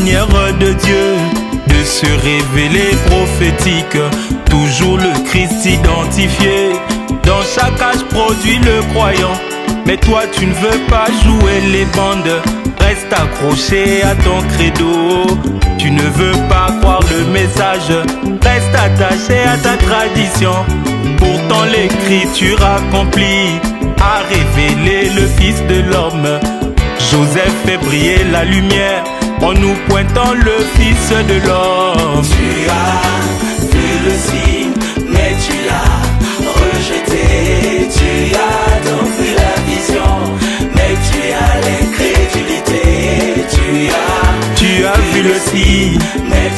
manière de Dieu de se révéler prophétique. Toujours le Christ identifié, dans chaque âge produit le croyant. Mais toi tu ne veux pas jouer les bandes, reste accroché à ton credo. Tu ne veux pas croire le message, reste attaché à ta tradition. Pourtant l'écriture accomplie a révélé le Fils de l'homme. Joseph fait briller la lumière en nous pointant le Fils de l'homme. Tu as vu le signe, mais tu l'as rejeté. Tu as donc vu la vision, mais tu as l'incrédulité. Tu as vu le signe, mais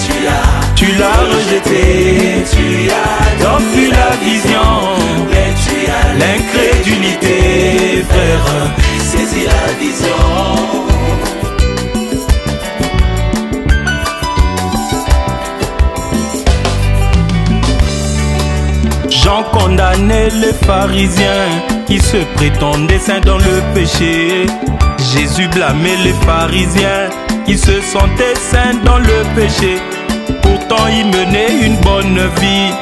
tu l'as rejeté. Tu as donc vu la vision, mais tu as l'incrédulité, frère. Saisis la vision. Jean condamnait les pharisiens qui se prétendaient saints dans le péché. Jésus blâmait les pharisiens qui se sentaient saints dans le péché. Pourtant ils menaient une bonne vie,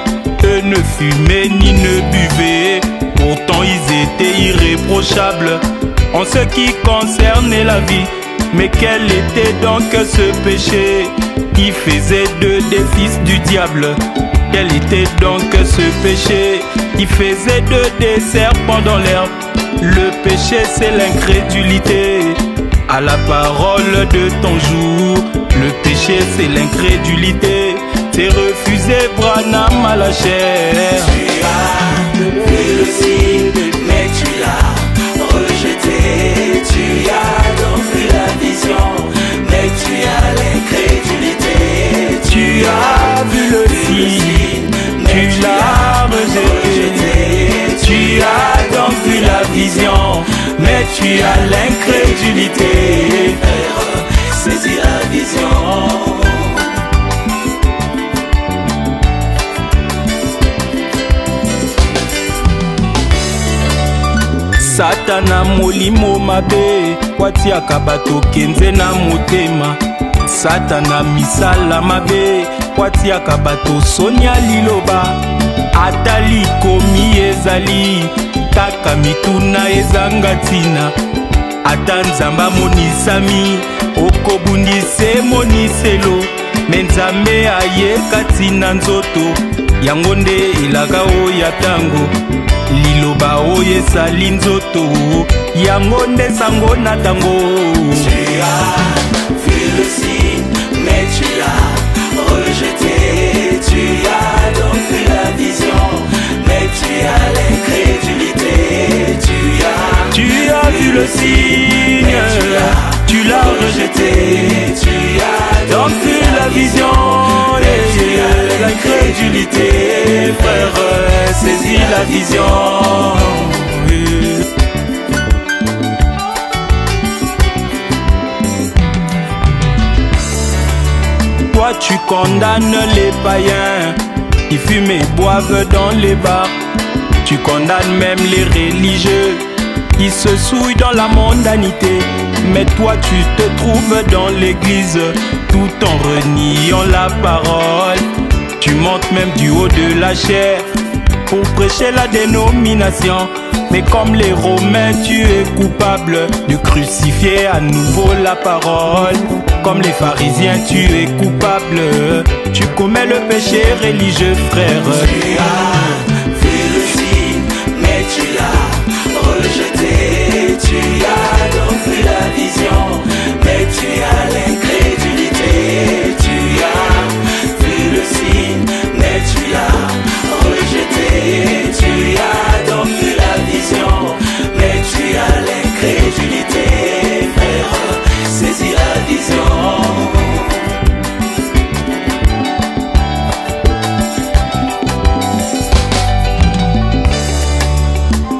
eux ne fumaient ni ne buvaient. Pourtant ils étaient irréprochables en ce qui concernait la vie. Mais quel était donc ce péché qui faisait d'eux des fils du diable? Quel était donc ce péché qui faisait d'eux des serpents dans l'herbe? Le péché c'est l'incrédulité à la parole de ton jour. Le péché c'est l'incrédulité, c'est refuser Branham à la chair. Tu as vu le signe, mais tu l'as rejeté. Tu as donc vu la vision, mais tu as l'incrédulité. Tu as vu le signe, tu l'as rejeté. Tu as donc vu la vision, mais tu as l'incrédulité. Saisis la vision. Satana molimo mabe watiaka bato kenze na motema. Satana misala mabe watiaka bato sonia liloba. Ata likomi ezali kaka mituna ezanga ntina. Ata nzamba monisami okobundise moniselo. Me nzambe ayeka ntina nzoto yango nde elaka oya tango. Liloba oyo esali nzoto yango nde sango na tango. Tu as vu le signe, mais tu l'as rejeté. Tu as donc vu la vision, mais tu as l'incrédulité. Tu as vu le signe, tu l'as rejeté. Tu as donc vu la vision, l'incrédulité, frère, saisis la vision. Toi tu condamnes les païens qui fument et boivent dans les bars. Tu condamnes même les religieux qui se souillent dans la mondanité. Mais toi tu te trouves dans l'église tout en reniant la parole. Tu montes même du haut de la chair pour prêcher la dénomination. Mais comme les Romains tu es coupable de crucifier à nouveau la parole. Comme les pharisiens tu es coupable, tu commets le péché religieux, frère. Tu as vu le signe, mais tu l'as rejeté. Tu as donc vu la vision, mais tu as l'incrédulité. Tu as vu le signe, mais tu l'as rejeté. Tu as donc vu la vision, mais tu as l'incrédulité. Frère, saisis la vision.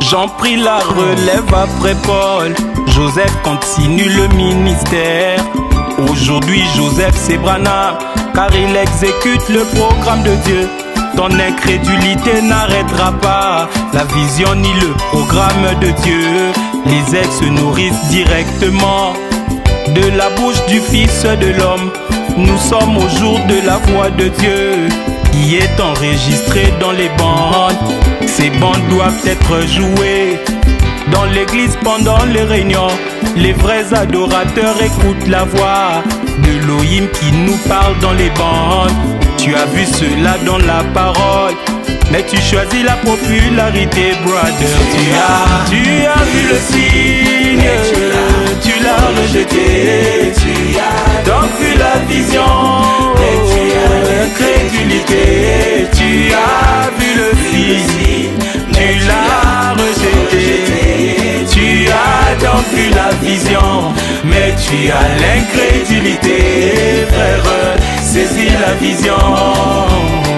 Jean prit la relève après Paul. Joseph continue le ministère. Aujourd'hui Joseph c'est Branham, car il exécute le programme de Dieu. Ton incrédulité n'arrêtera pas la vision ni le programme de Dieu. Les ailes se nourrissent directement de la bouche du Fils de l'homme. Nous sommes au jour de la voix de Dieu qui est enregistrée dans les bandes. Ces bandes doivent être jouées dans l'église pendant les réunions. Les vrais adorateurs écoutent la voix de Elohim qui nous parle dans les bandes. Tu as vu cela dans la parole, mais tu choisis la popularité, brother. Tu as vu le signe, tu l'as rejeté. Donc vu la vision, mais tu as l'incrédulité. Tu as vu le signe, tu l'as rejeté. Tu as donc vu la vision, mais tu as l'incrédulité. Frère, saisis la vision.